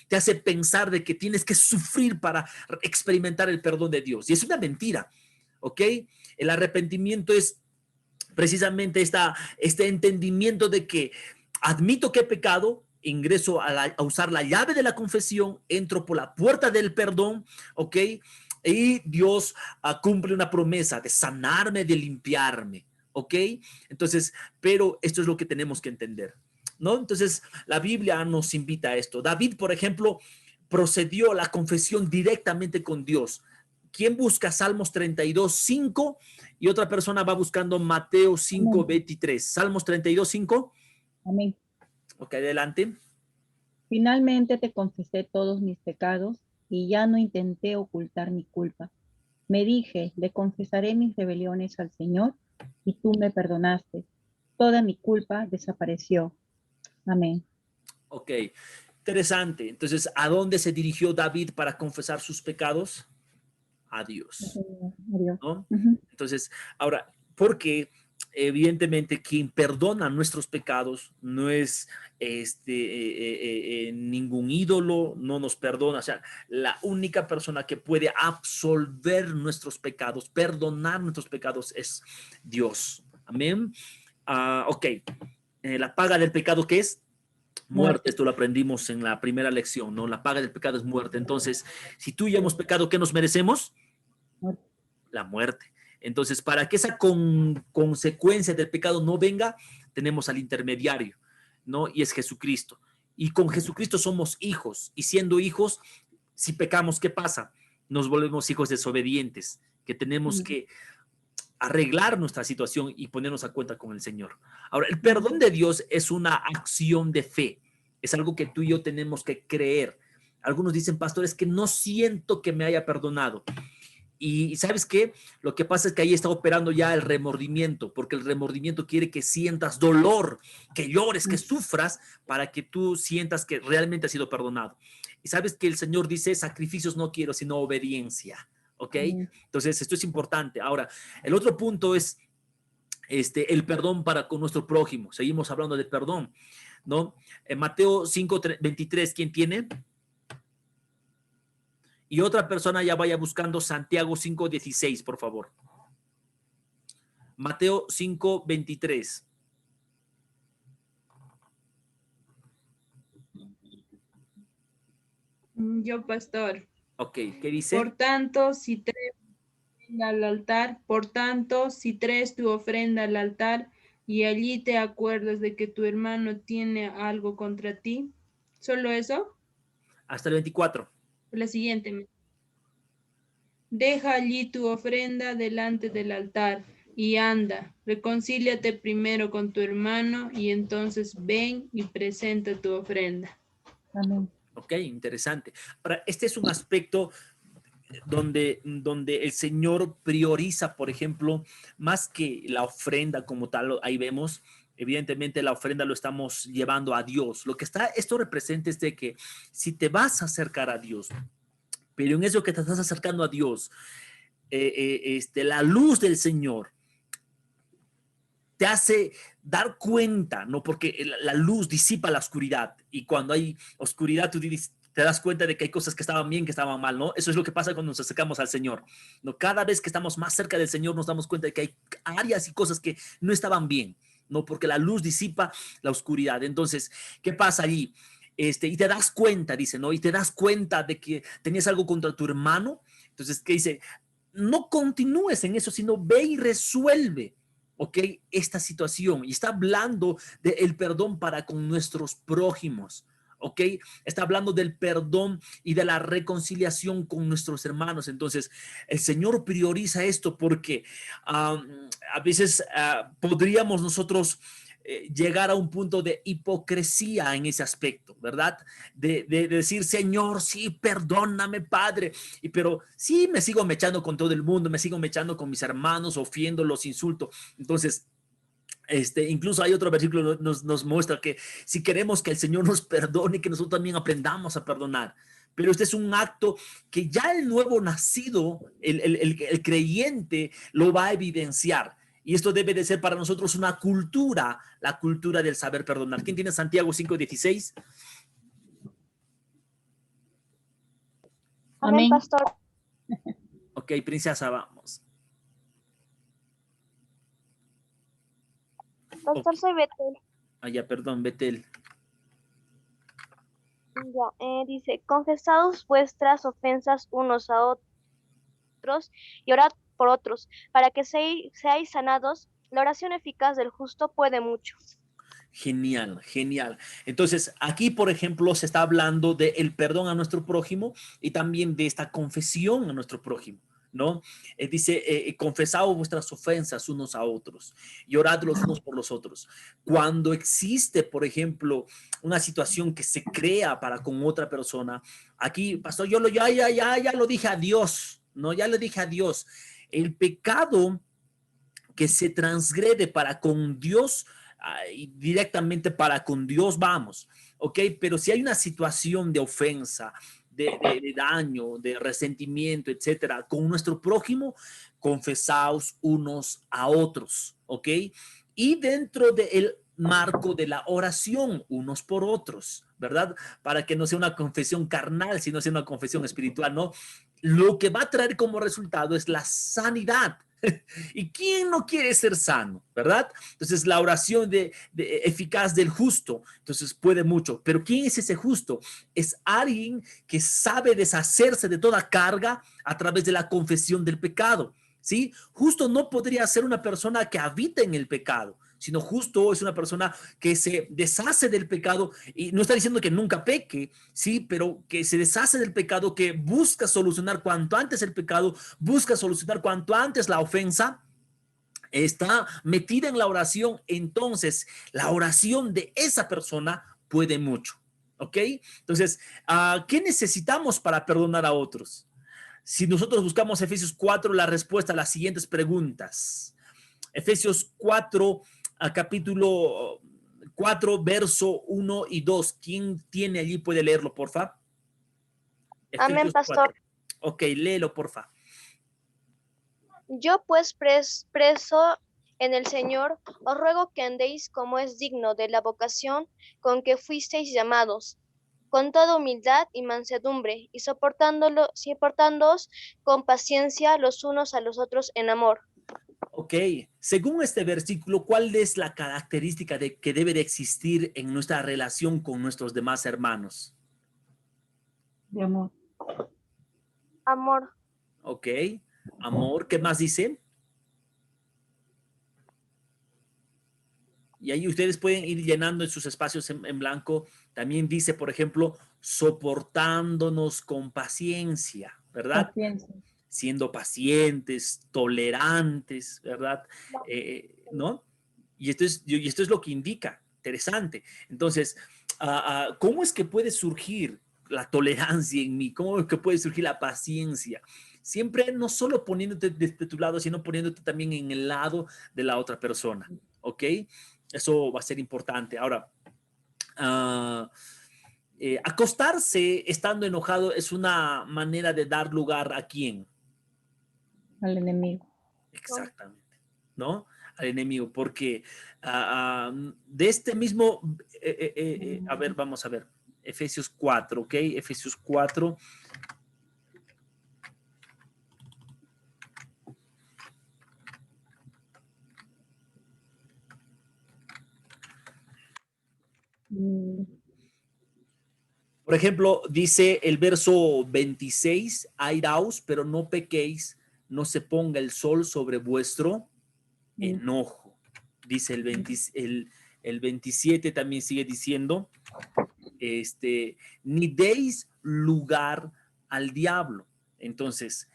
te hace pensar de que tienes que sufrir para experimentar el perdón de Dios. Y es una mentira, ¿ok? El arrepentimiento es precisamente este entendimiento de que admito que he pecado, ingreso a usar la llave de la confesión, entro por la puerta del perdón, ¿ok? Y Dios cumple una promesa de sanarme, de limpiarme, ¿ok? Entonces, pero esto es lo que tenemos que entender, ¿no? Entonces, la Biblia nos invita a esto. David, por ejemplo, procedió a la confesión directamente con Dios. ¿Quién busca Salmos 32:5? Y otra persona va buscando Mateo 5:23. Salmos 32:5. Amén. Ok, adelante. Finalmente te confesé todos mis pecados y ya no intenté ocultar mi culpa. Me dije, le confesaré mis rebeliones al Señor y tú me perdonaste. Toda mi culpa desapareció. Amén. Ok, interesante. Entonces, ¿a dónde se dirigió David para confesar sus pecados? A Dios, ¿no? Entonces, ahora, porque evidentemente quien perdona nuestros pecados no es ningún ídolo, no nos perdona. O sea, la única persona que puede absolver nuestros pecados, perdonar nuestros pecados es Dios. Amén. Ok, la paga del pecado, ¿qué es? Muerte. Esto lo aprendimos en la primera lección, ¿no? La paga del pecado es muerte. Entonces, si tú y yo hemos pecado, ¿qué nos merecemos? La muerte. Entonces, para que esa consecuencia del pecado no venga, tenemos al intermediario, ¿no? Y es Jesucristo. Y con Jesucristo somos hijos. Y siendo hijos, si pecamos, ¿qué pasa? Nos volvemos hijos desobedientes, que tenemos que arreglar nuestra situación y ponernos a cuenta con el Señor. Ahora, el perdón de Dios es una acción de fe. Es algo que tú y yo tenemos que creer. Algunos dicen, pastores, que no siento que me haya perdonado. Y ¿sabes qué? Lo que pasa es que ahí está operando ya el remordimiento, porque el remordimiento quiere que sientas dolor, que llores, que sufras, para que tú sientas que realmente has sido perdonado. Y sabes que el Señor dice, sacrificios no quiero, sino obediencia. ¿Ok? Entonces, esto es importante. Ahora, el otro punto es el perdón para con nuestro prójimo. Seguimos hablando de perdón, ¿no? En Mateo 5:23, ¿quién tiene? Y otra persona ya vaya buscando Santiago 5:16, por favor. Mateo 5:23. Yo, pastor. Ok, ¿qué dice? Por tanto, si traes tu ofrenda al altar y allí te acuerdas de que tu hermano tiene algo contra ti, ¿solo eso? Hasta el 24. La siguiente. Deja allí tu ofrenda delante del altar y anda, reconcíliate primero con tu hermano y entonces ven y presenta tu ofrenda. Amén. Ok, interesante. Ahora, este es un aspecto donde el Señor prioriza, por ejemplo, más que la ofrenda como tal. Ahí vemos, evidentemente la ofrenda lo estamos llevando a Dios. Lo que esto representa es de que si te vas a acercar a Dios, pero en eso que te estás acercando a Dios, la luz del Señor te hace dar cuenta, ¿no? Porque la luz disipa la oscuridad, y cuando hay oscuridad tú te das cuenta de que hay cosas que estaban bien, que estaban mal, ¿no? Eso es lo que pasa cuando nos acercamos al Señor, ¿no? Cada vez que estamos más cerca del Señor nos damos cuenta de que hay áreas y cosas que no estaban bien, ¿no? Porque la luz disipa la oscuridad. Entonces, ¿qué pasa allí? Y te das cuenta, dice, ¿no? Y te das cuenta de que tenías algo contra tu hermano. Entonces, ¿qué dice? No continúes en eso, sino ve y resuelve, ¿ok? Esta situación. Y está hablando del perdón para con nuestros prójimos, ¿ok? Está hablando del perdón y de la reconciliación con nuestros hermanos. Entonces, el Señor prioriza esto porque a veces podríamos nosotros llegar a un punto de hipocresía en ese aspecto, ¿verdad? De decir, Señor, sí, perdóname, Padre, pero sí me sigo mechando con todo el mundo, me sigo mechando con mis hermanos, ofendo, los insulto. Entonces, incluso hay otro versículo que nos muestra que si queremos que el Señor nos perdone, que nosotros también aprendamos a perdonar. Pero este es un acto que ya el nuevo nacido, el creyente, lo va a evidenciar. Y esto debe de ser para nosotros una cultura, la cultura del saber perdonar. ¿Quién tiene Santiago 5:16? Amén, pastor. Ok, princesa, vamos. Pastor, soy Betel. Ya, perdón, Betel. Ya, dice, confesaos vuestras ofensas unos a otros y orad por otros, para que seáis sanados. La oración eficaz del justo puede mucho. Genial, genial. Entonces, aquí, por ejemplo, se está hablando del perdón a nuestro prójimo y también de esta confesión a nuestro prójimo, ¿no? Dice, confesaos vuestras ofensas unos a otros y orad los unos por los otros. Cuando existe, por ejemplo, una situación que se crea para con otra persona, aquí, pastor, yo ya lo dije a Dios, ¿no? Ya le dije a Dios. El pecado que se transgrede para con Dios, directamente para con Dios vamos, ¿ok? Pero si hay una situación de ofensa, de daño, de resentimiento, etcétera, con nuestro prójimo, confesaos unos a otros, ¿ok? Y dentro del marco de la oración unos por otros, ¿verdad? Para que no sea una confesión carnal, sino sea una confesión espiritual, ¿no? Lo que va a traer como resultado es la sanidad. ¿Y quién no quiere ser sano, verdad? Entonces, la oración eficaz del justo, entonces puede mucho. Pero ¿quién es ese justo? Es alguien que sabe deshacerse de toda carga a través de la confesión del pecado, ¿sí? Justo no podría ser una persona que habita en el pecado, sino justo es una persona que se deshace del pecado y no está diciendo que nunca peque, sí, pero que se deshace del pecado, que busca solucionar cuanto antes el pecado, busca solucionar cuanto antes la ofensa, está metida en la oración. Entonces la oración de esa persona puede mucho, ¿ok? Entonces, ¿qué necesitamos para perdonar a otros? Si nosotros buscamos Efesios 4, la respuesta a las siguientes preguntas. Efesios 4, capítulo 4, verso 1 y 2. ¿Quién tiene allí? Puede leerlo, porfa. Amén, pastor. 4. Ok, léelo, porfa. Yo pues preso en el Señor, os ruego que andéis como es digno de la vocación con que fuisteis llamados, con toda humildad y mansedumbre, y soportándoos con paciencia los unos a los otros en amor. Ok, según este versículo, ¿cuál es la característica que debe de existir en nuestra relación con nuestros demás hermanos? De amor. Amor. Ok, amor. ¿Qué más dice? Y ahí ustedes pueden ir llenando en sus espacios en blanco. También dice, por ejemplo, soportándonos con paciencia, ¿verdad? Paciencia. Siendo pacientes, tolerantes, ¿verdad? ¿No? Y esto es lo que indica. Interesante. Entonces, ¿cómo es que puede surgir la tolerancia en mí? ¿Cómo es que puede surgir la paciencia? Siempre no solo poniéndote de tu lado, sino poniéndote también en el lado de la otra persona, ¿ok? Eso va a ser importante. Ahora, acostarse estando enojado es una manera de dar lugar ¿a quién? Al enemigo. Exactamente, ¿no? Al enemigo, porque de este mismo, a ver, vamos a ver, Efesios 4, ¿ok? Efesios 4. Por ejemplo, dice el verso 26, airaos, pero no pequéis, no se ponga el sol sobre vuestro enojo. Dice el 27 también sigue diciendo, ni deis lugar al diablo. Entonces,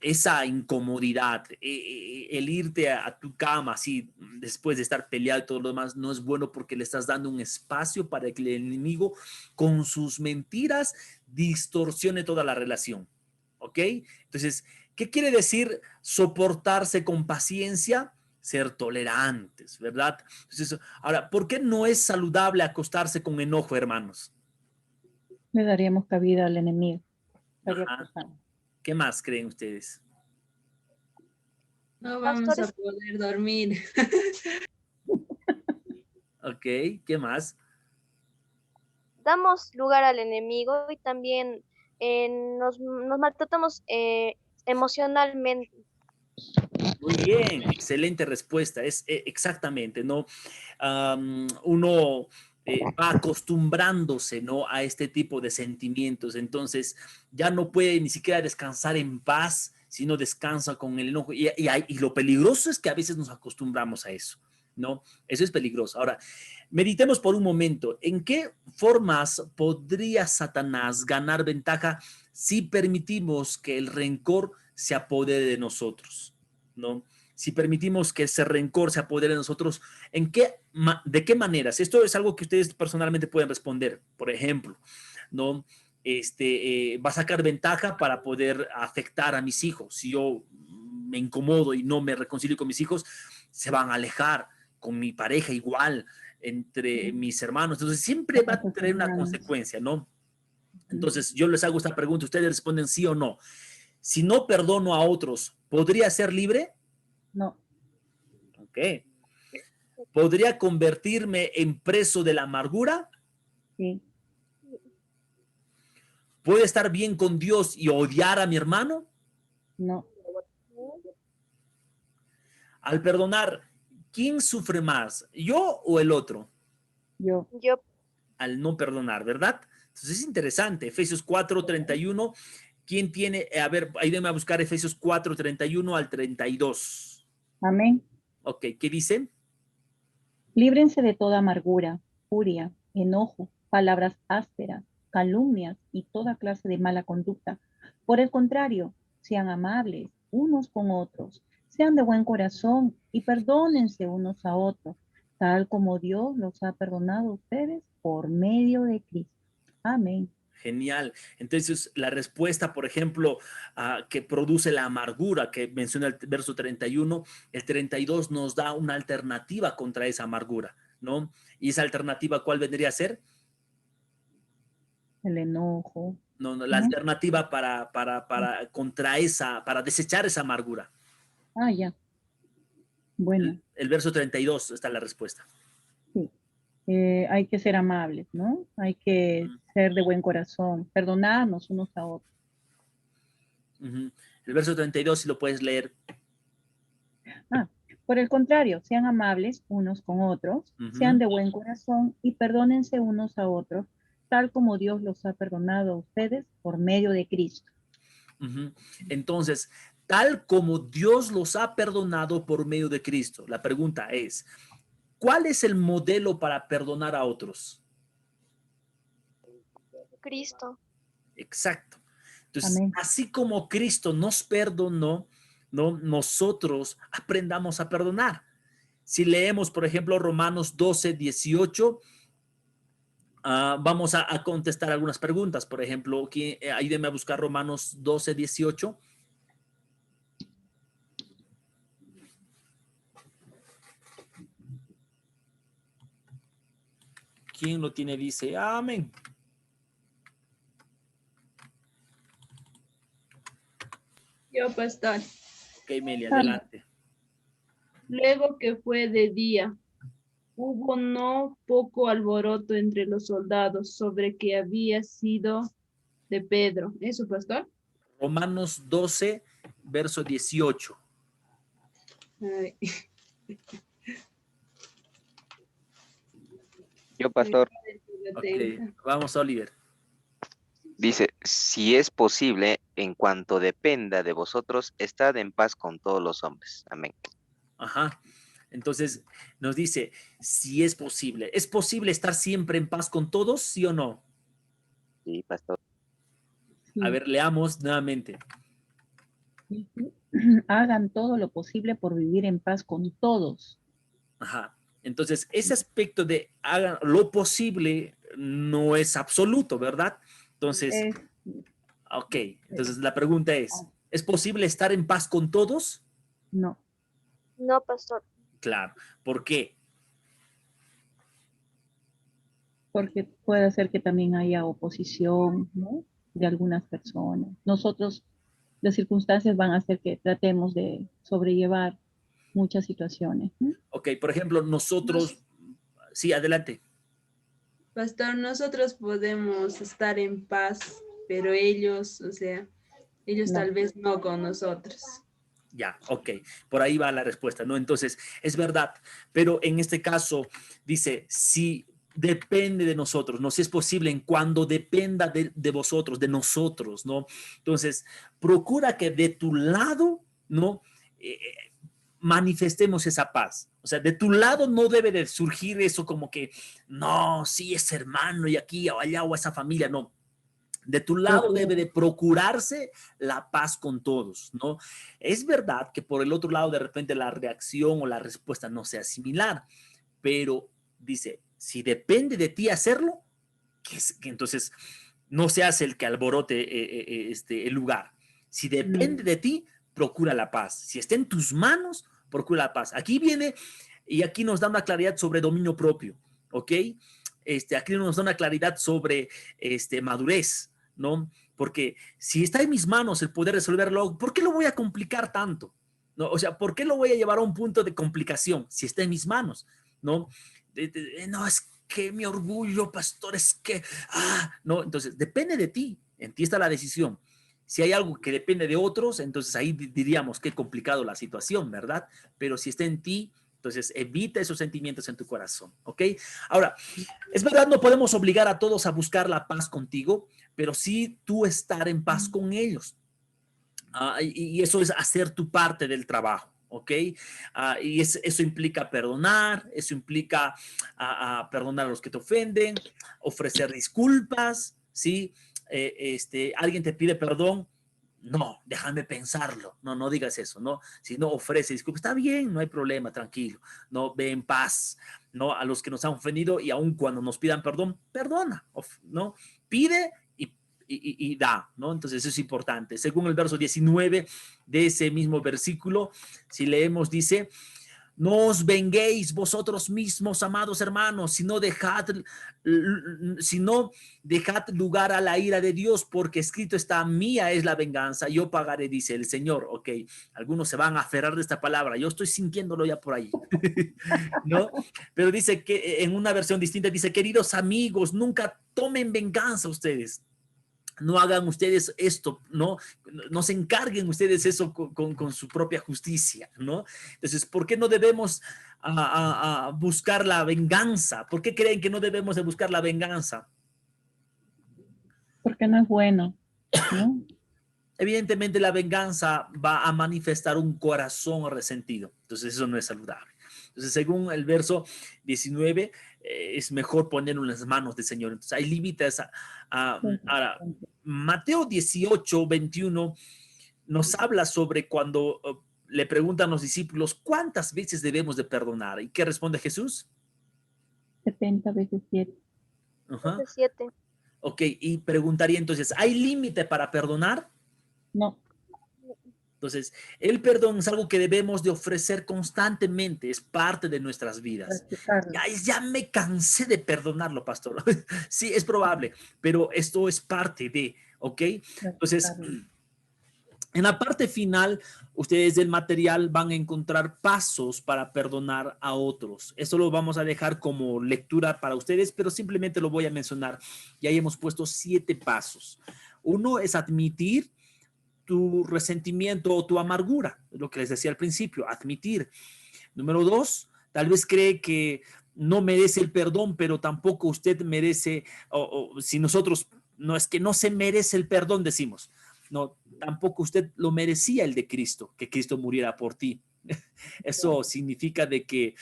esa incomodidad, el irte a tu cama así después de estar peleado y todo lo demás, no es bueno porque le estás dando un espacio para que el enemigo con sus mentiras distorsione toda la relación. ¿Ok? Entonces, ¿qué quiere decir soportarse con paciencia? Ser tolerantes, ¿verdad? Entonces, ahora, ¿por qué no es saludable acostarse con enojo, hermanos? Le daríamos cabida al enemigo. Estaría Ajá. acusando. ¿Qué más creen ustedes? No vamos a Pastores, poder dormir. Ok, ¿qué más? damos lugar al enemigo y también nos maltratamos emocionalmente. Muy bien, excelente respuesta. Es exactamente, ¿no? Uno va acostumbrándose, ¿no? A este tipo de sentimientos. Entonces, ya no puede ni siquiera descansar en paz, sino descansa con el enojo. Y lo peligroso es que a veces nos acostumbramos a eso, ¿no? Eso es peligroso. Ahora, meditemos por un momento. ¿En qué formas podría Satanás ganar ventaja si permitimos que el rencor se apodere de nosotros? ¿No? Si permitimos que ese rencor se apodere de nosotros, ¿de qué maneras? Esto es algo que ustedes personalmente pueden responder. Por ejemplo, ¿no? Va a sacar ventaja para poder afectar a mis hijos. Si yo me incomodo y no me reconcilio con mis hijos, se van a alejar. Con mi pareja igual, entre mis hermanos. Entonces, siempre va a tener una consecuencia, ¿no? Entonces, yo les hago esta pregunta, ustedes responden sí o no. Si no perdono a otros, ¿podría ser libre? No. Ok. ¿Podría convertirme en preso de la amargura? Sí. ¿Puedo estar bien con Dios y odiar a mi hermano? No. Al perdonar, ¿quién sufre más? ¿Yo o el otro? Yo. Al no perdonar, ¿verdad? Entonces es interesante. Efesios 4:31. ¿Quién tiene? A ver, ayúdenme a buscar Efesios 4:31 al 32. Amén. Ok, ¿qué dice? Líbrense de toda amargura, furia, enojo, palabras ásperas, calumnias y toda clase de mala conducta. Por el contrario, sean amables unos con otros, sean de buen corazón y perdónense unos a otros, tal como Dios los ha perdonado a ustedes por medio de Cristo. Amén. Genial. Entonces, la respuesta, por ejemplo, que produce la amargura, que menciona el verso 31, el 32 nos da una alternativa contra esa amargura, ¿no? Y esa alternativa, ¿cuál vendría a ser? El enojo. No, la alternativa para desechar esa amargura. Ah, ya. Bueno. El verso 32 está la respuesta. Sí. Hay que ser amables, ¿no? Hay que ser de buen corazón, perdonarnos unos a otros. El verso 32, si lo puedes leer. Por el contrario, sean amables unos con otros, sean de buen corazón y perdónense unos a otros, tal como Dios los ha perdonado a ustedes por medio de Cristo. Entonces, tal como Dios los ha perdonado por medio de Cristo, la pregunta es, ¿cuál es el modelo para perdonar a otros? Cristo. Exacto. Entonces, Amén. así como Cristo nos perdonó, ¿no? Nosotros aprendamos a perdonar. Si leemos, por ejemplo, Romanos 12:18, vamos a contestar algunas preguntas. Por ejemplo, ayúdenme a buscar Romanos 12:18. ¿Quién lo tiene? Dice, amén. Yo, pastor. Ok, Meli, adelante. Luego que fue de día, hubo no poco alboroto entre los soldados sobre que había sido de Pedro. ¿Eso, pastor? Romanos 12, verso 18. Ay. Yo, pastor. Ok, vamos, Oliver. Dice, si es posible, en cuanto dependa de vosotros, estad en paz con todos los hombres. Amén. Ajá. Entonces nos dice, si es posible. ¿Es posible estar siempre en paz con todos, sí o no? Sí, pastor. A ver, leamos nuevamente. Hagan todo lo posible por vivir en paz con todos. Ajá. Entonces, ese aspecto de hagan lo posible no es absoluto, ¿verdad? Entonces, ok. Entonces, la pregunta ¿es posible estar en paz con todos? No, No, pastor. Claro. ¿Por qué? porque puede ser que también haya oposición, ¿no? De algunas personas. Nosotros, las circunstancias van a hacer que tratemos de sobrellevar muchas situaciones, ¿no? Ok, por ejemplo, nosotros... Sí, adelante. Pastor, nosotros podemos estar en paz, pero ellos, o sea, ellos No. tal vez no con nosotros. Ya, ok, por ahí va la respuesta, ¿no? Entonces, es verdad, pero en este caso dice, si depende de nosotros, ¿no? Si es posible, en cuando dependa de vosotros, de nosotros, ¿no? Entonces, procura que de tu lado, ¿no? Manifestemos esa paz. O sea, de tu lado no debe de surgir eso como que, no, sí, es hermano y aquí o allá o esa familia, no. De tu lado debe de procurarse la paz con todos, ¿no? Es verdad que por el otro lado de repente la reacción o la respuesta no sea similar, pero dice, si depende de ti hacerlo, que entonces no seas el que alborote el lugar. Si depende de ti, procura la paz. Si está en tus manos, procura la paz. Aquí viene y aquí nos da una claridad sobre dominio propio, ¿ok? Aquí nos da una claridad sobre madurez, ¿no? Porque si está en mis manos el poder resolverlo, ¿por qué lo voy a complicar tanto? ¿No? O sea, ¿por qué lo voy a llevar a un punto de complicación si está en mis manos? ¿No? No, es que mi orgullo, pastor, es que, no, entonces depende de ti, en ti está la decisión. Si hay algo que depende de otros, entonces ahí diríamos que complicado la situación, ¿verdad? Pero si está en ti, entonces evita esos sentimientos en tu corazón, ¿ok? Ahora, es verdad, no podemos obligar a todos a buscar la paz contigo, pero sí tú estar en paz con ellos. Y eso es hacer tu parte del trabajo, ¿ok? Y eso implica perdonar, eso implica perdonar a los que te ofenden, ofrecer disculpas, ¿sí? Alguien te pide perdón, no, déjame pensarlo, no digas eso, ¿no? Si no ofrece disculpas, está bien, no hay problema, tranquilo, no, ve en paz, ¿no? A los que nos han ofendido y aun cuando nos pidan perdón, perdona, ¿no? Pide y da, ¿no? Entonces eso es importante. Según el verso 19 de ese mismo versículo, si leemos, dice, no os venguéis vosotros mismos, amados hermanos, sino dejad lugar a la ira de Dios, porque escrito está, mía es la venganza, yo pagaré, dice el Señor. Ok, algunos se van a aferrar de esta palabra, yo estoy sintiéndolo ya por ahí, ¿no? Pero dice que en una versión distinta, dice, queridos amigos, nunca tomen venganza ustedes. No hagan ustedes esto, ¿no? No se encarguen ustedes eso con su propia justicia, ¿no? Entonces, ¿por qué no debemos buscar la venganza? ¿Por qué creen que no debemos de buscar la venganza? Porque no es bueno, ¿no? Evidentemente la venganza va a manifestar un corazón resentido. Entonces eso no es saludable. Entonces según el verso 19, es mejor ponerlo en las manos del Señor. Entonces hay límites. Ahora, Mateo 18, 21 nos habla sobre cuando le preguntan a los discípulos, ¿cuántas veces debemos de perdonar? ¿Y qué responde Jesús? 70 veces 7. Ajá. 7. Ok, y preguntaría entonces, ¿hay límite para perdonar? No. Entonces, el perdón es algo que debemos de ofrecer constantemente, es parte de nuestras vidas. Ya me cansé de perdonarlo, pastor. Sí, es probable, pero esto es parte de, ¿ok? Entonces, en la parte final, ustedes del material van a encontrar pasos para perdonar a otros. Esto lo vamos a dejar como lectura para ustedes, pero simplemente lo voy a mencionar. Ya hemos puesto 7 pasos. Uno es admitir tu resentimiento o tu amargura, lo que les decía al principio, admitir. Número 2, tal vez cree que no merece el perdón, pero tampoco usted merece, o si nosotros, no es que no se merece el perdón, decimos, no, tampoco usted lo merecía el de Cristo, que Cristo muriera por ti. Eso significa de que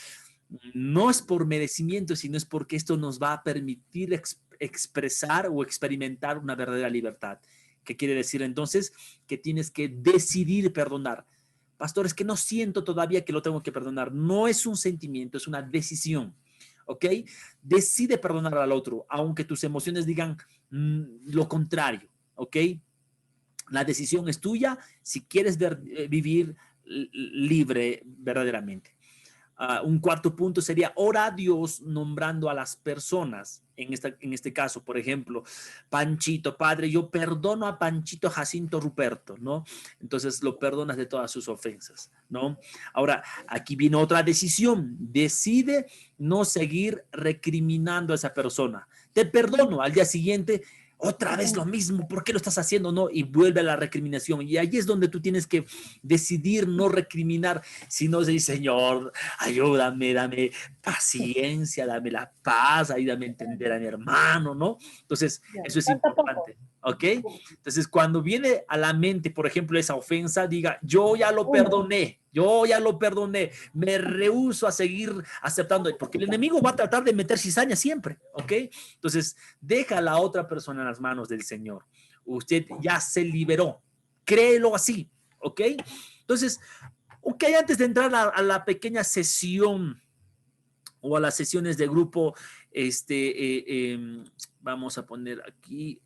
no es por merecimiento, sino es porque esto nos va a permitir expresar o experimentar una verdadera libertad. ¿Qué quiere decir entonces? Que tienes que decidir perdonar. Pastor, es que no siento todavía que lo tengo que perdonar. No es un sentimiento, es una decisión. ¿Ok? Decide perdonar al otro, aunque tus emociones digan lo contrario. ¿Ok? La decisión es tuya si quieres vivir libre verdaderamente. Un cuarto punto sería ora a Dios nombrando a las personas. En este caso, por ejemplo, Panchito, Padre, yo perdono a Panchito Jacinto Ruperto, ¿no? Entonces lo perdonas de todas sus ofensas, ¿no? Ahora, aquí viene otra decisión. Decide no seguir recriminando a esa persona. Te perdono, al día siguiente otra vez lo mismo, ¿por qué lo estás haciendo? No, y vuelve a la recriminación. Y ahí es donde tú tienes que decidir no recriminar, sino decir, Señor, ayúdame, dame paciencia, dame la paz, ayúdame a entender a mi hermano, ¿no? Entonces, eso es importante, ¿ok? Entonces, cuando viene a la mente, por ejemplo, esa ofensa, diga, yo ya lo perdoné, me rehúso a seguir aceptando, porque el enemigo va a tratar de meter cizaña siempre, ¿ok? Entonces, deja a la otra persona en las manos del Señor. Usted ya se liberó, créelo así, ¿ok? Entonces, ok, antes de entrar a la pequeña sesión o a las sesiones de grupo, vamos a poner aquí,